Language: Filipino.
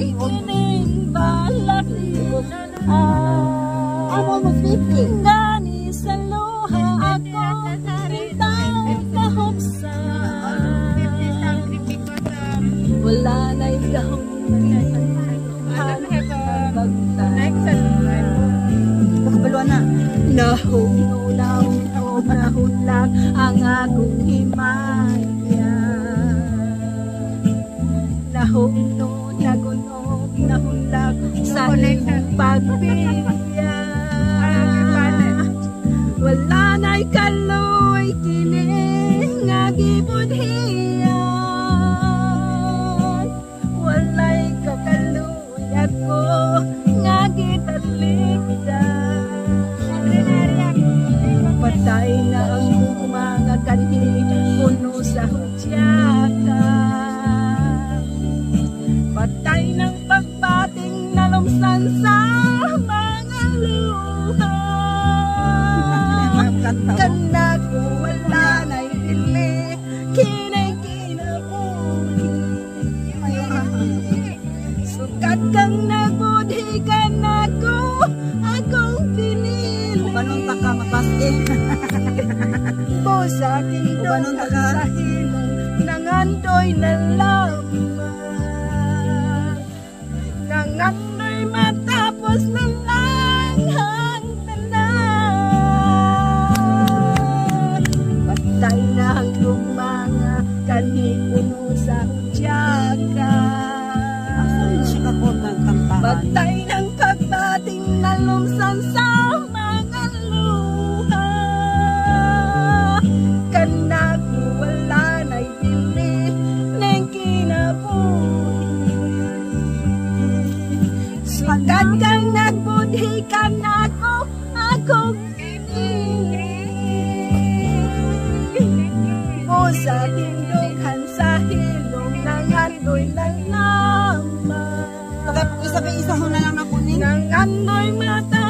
kining balakibot. Amo mo pipi. Gani sa luha ako rintaw kahuksan. Wala na'y gahong Nakabaluan na. Nahulak ang akong himaya. Nahulak sa iyong pagbiya. Wala na'y kaloy kining nga gibudhiyan. Wala'y kakaloy ako nga gitalikdan. Patay na ang mga kanhi puno sa hudyaka. Patay ng pagbating na lumsan sa mga luha. Kana ko wala na'y ili kinay kinabuhi. Sukat kang nagbudhi ka na ko akong pinili. Banong taka mapasin. Sa aking doon sa hilong nangandoy na lamang. Nangandoy matapos na lang ang tanan. Patay na ang mga kanhi puno sa hudyaka. Patay ng pagbating na lumsan sa mga luha. Kanaku wala na'y dili neng kinabuhi. Sugat kang nagbudhi ka na akong pinili. O sa tindughan sa hilong nangandoy na lamang. Isa ho na lang ako ni. Nangandoy mata